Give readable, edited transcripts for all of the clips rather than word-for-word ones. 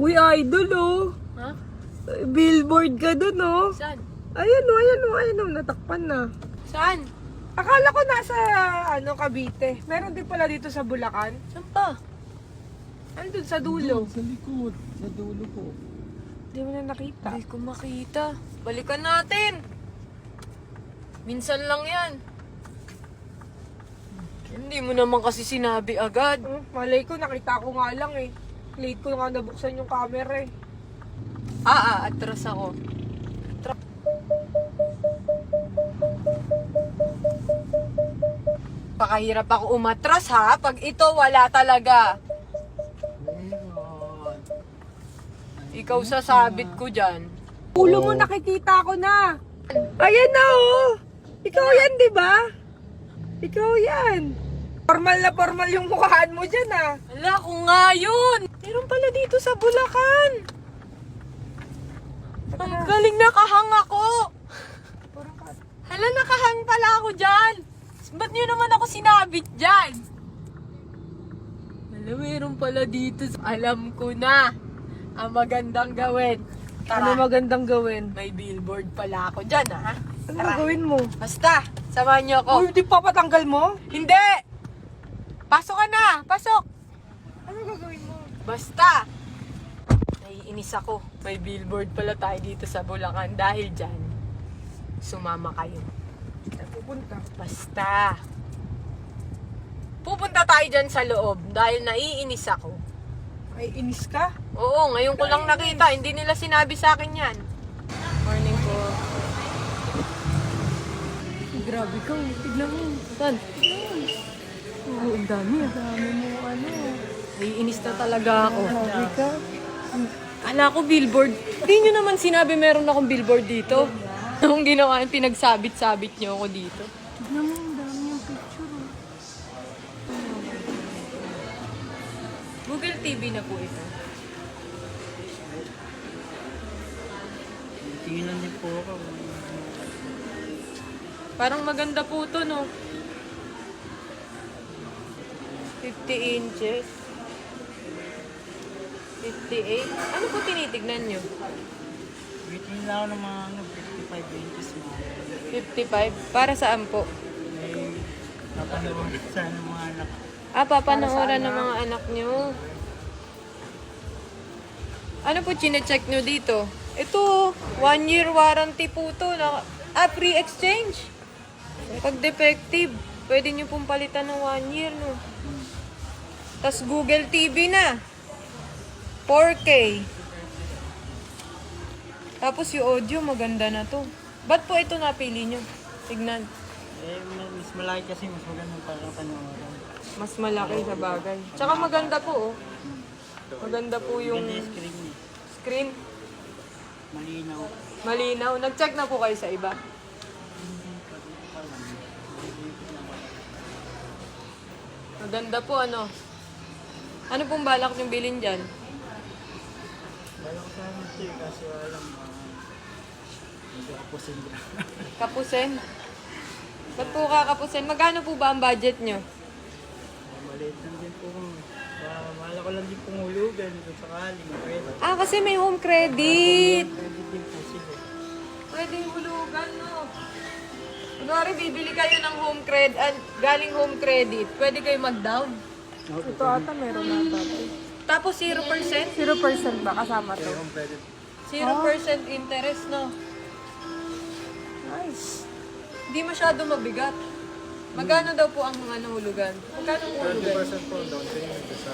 Uy, idol oh. Ha? Billboard ka dun oh. Saan? Ayan oh, natakpan na. Saan? Akala ko nasa, Cavite. Meron din pala dito sa Bulacan. Saan pa? Andun sa dulo. Sa likod. Sa dulo po. Hindi mo na nakita. Hindi ko makita. Balikan natin. Minsan lang yan. Hindi mo naman kasi sinabi agad. Malay ko, nakita ko nga lang eh. Late ko nga nabuksan yung camera eh. Atras ako. Pakahirap ako umatras ha. Pag ito, wala talaga. Meron. Ikaw sasabit ko dyan. Ulo mo, nakikita ko na. Ayan na oh. Ikaw yan, di ba? Ikaw yan. Formal yung mukhaan mo dyan ah. Hala, kung nga yun. Meron pala dito sa Bulacan. Ang galing nakahang ako. Hala, nakahang pala ako dyan. Ba't nyo naman ako sinabit dyan? Hala, meron pala dito. Alam ko na ang magandang gawin. Ano magandang gawin? May billboard pala ako dyan, ha? Ano gagawin mo? Basta, samahan nyo ako. Uy, di pa patanggal mo? Hindi! Pasok ka na! Pasok! Ano gagawin mo? Basta! Naiinis ako. May billboard pala tayo dito sa Bulacan. Dahil dyan, sumama kayo. Pupunta. Basta! Pupunta tayo dyan sa loob dahil naiinis ako. Ay, inis ka? Oo, ngayon ko lang nakita. Hindi nila sinabi sa akin yan. Morning po. Grabe ka. Tignan mo. Saan? Oo, ang dami. Ang dami mo, Naiinis na talaga ako. Grabe ka. Ala ko billboard. Hindi nyo naman sinabi meron akong billboard dito. Anong ginawa yung pinagsabit-sabit nyo ako dito? Tignan mo, ang dami yung picture. Google TV na po ito. Tingnan din po ako. Parang maganda po ito, no? 50 inches. 58. Ano po tinitignan nyo? Waiting lang ako ng mga 55 inches mo. 55? Para saan po? May napanood sana ng mga anak. Papanooran ng mga anak nyo. Ano po chinecheck nyo dito? Ito, 1 year warranty po to. Free exchange. Pag defective, pwede nyo pong palitan ng 1 year, no? Tapos Google TV na. 4K. Tapos yung audio, maganda na to. Ba't po ito napili nyo? Tignan. Mas malaki kasi mas magandang para panoorin. Mas malaki sa bagay. Tsaka maganda po, oh. Maganda po yung Ganda yung screen niya. screen. Malinaw. Malinaw. Nag-check na po kayo sa iba. Maganda po, ano? Ano pong balak niyong bilhin dyan? Wala ko sana ito kasi walang magkakapusin ka. Kapusin? Ba't po kakapusin? Magkano po ba ang budget nyo? Maliit lang din po kung mahal ko lang din pong hulugan kung sakaling pwede. Kasi may home credit. Pwede din po sila. Pwede hulugan, no? Kunwari, bibili kayo ng home credit, galing home credit, pwede kayo mag-down. Ito ata meron na ata. Tapos 0%? 0% ba kasama to? 0% interest, no? Nice. Hindi masyado mabigat. Magkano daw po ang hulugan? Magkano ang hulugan? 30% po ang down payment sa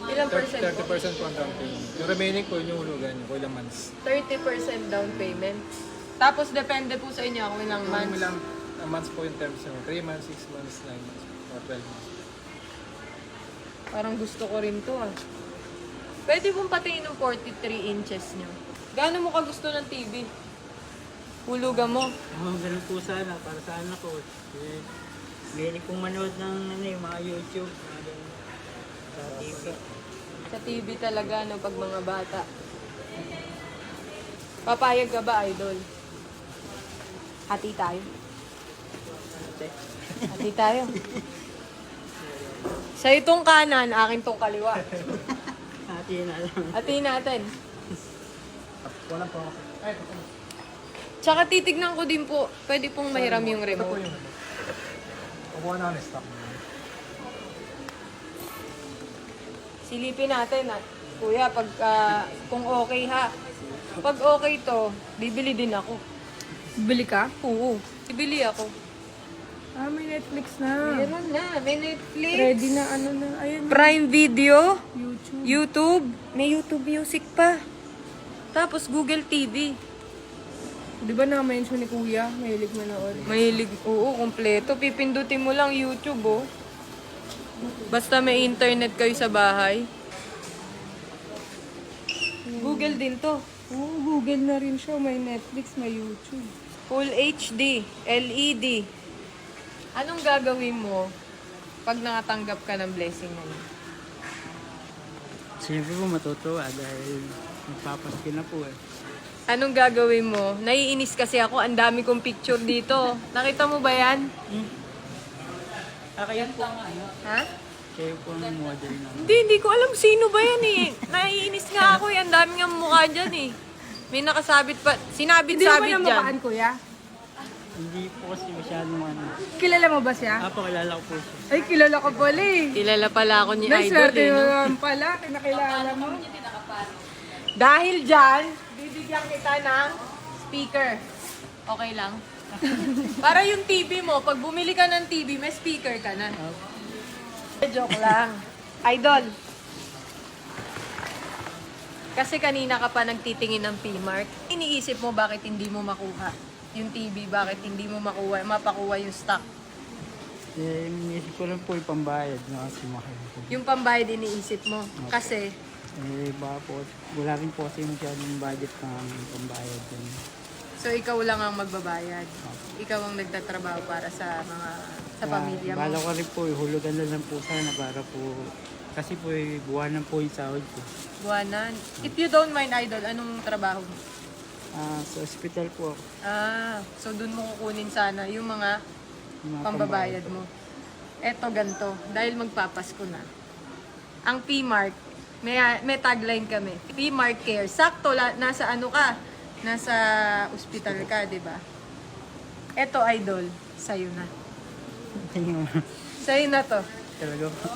Ilang percent po? 30% po ang down payment. Yung remaining po yung hulugan niyo, kung ilang months. 30% down payment. Tapos depende po sa inyo kung ilang Kung months. ilang months po yung terms niyo, 3 months, 6 months, 9 months, or 12 months. Parang gusto ko rin to, ah. Pwede pong patingin ng 43 inches nyo. Gaano mo ka gusto ng TV? Hulugan mo. Ganun po sana para sa anak ko. Mahilig pong manood ng yung mga YouTube. Mga ganun. Sa TV. Sa TV talaga, no, pag mga bata. Papayag ka ba, idol? Hati tayo. Hati tayo. Sa itong kanan, akin tong kaliwa. Ate hatiin na lang. Hatiin natin. Walang po ako. Ay, ito po. Tsaka titignan ko din po, pwede pong mahiram yung Ito po remote. yung kukuha na ng stock. Silipin natin at kuya, kung okay ha. Pag okay to, bibili din ako. Bili ka? Oo, bibili ako. Ah, may Netflix na. Meron na, may Netflix. Ready na ano na. Ayun. Prime Video, YouTube. YouTube, may YouTube Music pa. Tapos Google TV. Di ba na-mention ni Kuya? Mahilig manood. Mahilig, oo, kompleto. Pipindutin mo lang YouTube, oh. Basta may internet kayo sa bahay. Google din to. Oo, Google na rin siya. May Netflix, may YouTube. Full HD, LED. Anong gagawin mo pag nakatanggap ka ng blessing na yun? Siyempre po matutuwa dahil magpapasko na po eh. Anong gagawin mo? Naiinis kasi ako. Ang dami kong picture dito. Nakita mo ba yan? Kayo po ang ano? Ha? Kayo po ang model na. Hindi ko alam sino ba yan eh. Naiinis nga ako eh. Ang dami nga mukha dyan eh. May nakasabit pa. Hindi mo ba Sinabit-sabit dyan. namukhaan, Kuya? Hindi po kasi masyadong ano. Kilala mo ba siya? Kilala ko po siya. Ay, kilala ko pala eh. Kilala pala ako ni Nice, Idol swerte eh. mo No? naman pala. Kinakilala mo. Dahil dyan, bibigyan kita ng speaker. Okay lang? Para yung TV mo, pag bumili ka ng TV, may speaker ka na. Joke lang. Idol. Kasi kanina ka pa nagtitingin ng P-Mark. Iniisip mo bakit hindi mo makuha yung TV, bakit hindi mo mapakuha yung stock. Eh, inisip ko lang po yung pambayad na kasi mahal po. Yung pambayad iniisip mo. Kasi, Eh, baka po, wala rin po kasi masyadong budget ng pambayad dun. so ikaw lang ang magbabayad. Ikaw ang nagtatrabaho para sa pamilya mo. Bala ko rin po, hulugan na lang po sana para po, kasi po buwanan po yung sahod ko. Buwanan. If you don't mind, Idol, anong trabaho mo? Sa ospital po ako. So dun mo kukunin sana yung mga Yung mga pambabayad mo. Eto ganto, dahil magpapasko na. Ang P-Mark, may tagline kami. P-Mark Care. Sakto, nasa ano ka? Nasa ospital ka, di ba? Eto, Idol, sa'yo na. Tingin mo, Sa'yo na to. talaga po.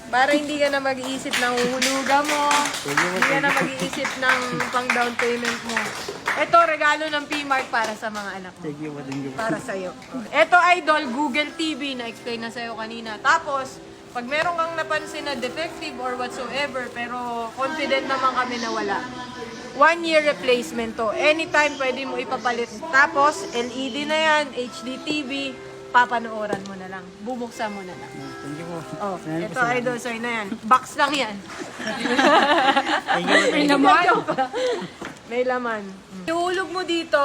Para hindi ka na mag-iisip ng uhuluga mo. Hindi ka na mag-iisip ng pang down payment mo. Ito, regalo ng P-Mark para sa mga anak mo. Thank you po. Para sa'yo. Ito, Idol, Google TV, na-explain na sa'yo kanina. Tapos, pag meron kang napansin na defective or whatsoever, pero confident naman kami na wala. 1-year replacement to. Anytime pwede mo ipapalit. Tapos, LED na yan, HD TV, papanooran mo na lang. Bubuksan mo na lang. Thank you po. Oh, Salamat ito po sa- Idol, sa'yo na yan. Box lang yan. Thank you po. May laman. May laman. Ihulog mo dito,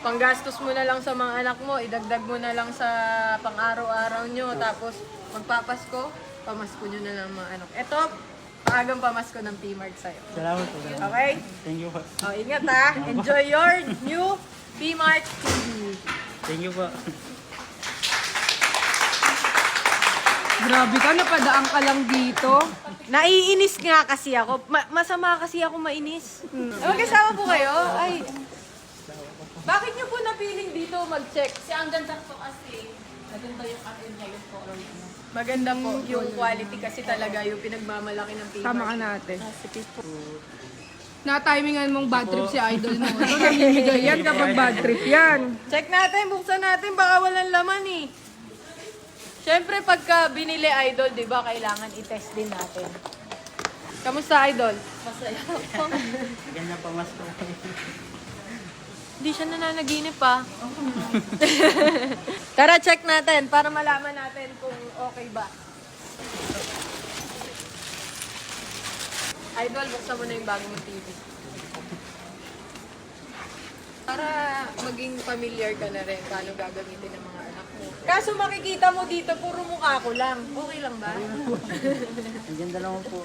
panggastos mo na lang sa mga anak mo, idagdag mo na lang sa pang-araw-araw nyo, tapos magpapasko, pamasko nyo na lang mga anak. Ito, paagang pamasko ng P-Mark sa'yo. Salamat po. Okay? Thank you po. O, ingat ha. Enjoy your new P-Mark TV. Thank you po. Grabe ka, napadaan ka lang dito. Naiinis nga kasi ako. Masama kasi ako mainis. Magkasama po kayo? Ay. Bakit nyo po napiling dito mag-check? Kasi ang ganda po kasi, maganda yung atin niya yung color niya. Maganda po yung quality kasi talaga yung pinagmamalaki ng P-Mark. Tama ka natin. Na-timingan mong bad trip si Idol mo. Ito, namimigay yan kapag bad trip yan. Check natin, buksan natin, baka walang laman eh. Siyempre, pagka binili Idol, di ba, kailangan i-test din natin. Kamusta, Idol? Masaya po. Ganda pa mas po. Hindi siya nananaginip pa. Tara, check natin para malaman natin kung okay ba. Idol, buksan mo na yung bagong TV. Para maging familiar ka na rin paano gagamitin ng mga anak mo. Kaso makikita mo dito, puro mukha ko lang. Okay lang ba? Ang ganda naman po.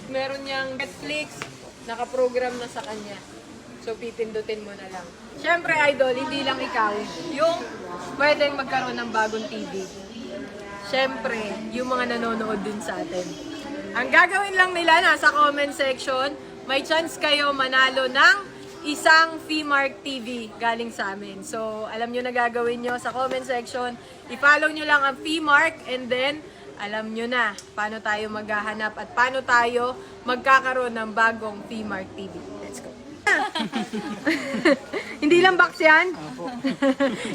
Meron niyang Netflix, nakaprogram na sa kanya. So, pipindutin mo na lang. Siyempre, Idol, hindi lang ikaw yung pwedeng magkaroon ng bagong TV. Siyempre, yung mga nanonood din sa atin. Ang gagawin lang nila, nasa comment section, may chance kayo manalo ng isang Fmark TV galing sa amin. So, alam nyo na gagawin nyo sa comment section. I-follow nyo lang ang Fmark and then, alam nyo na paano tayo maghahanap at paano tayo magkakaroon ng bagong Fmark TV. Let's go. Hindi lang box yan?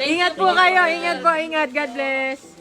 Ingat po kayo, ingat po, ingat. God bless.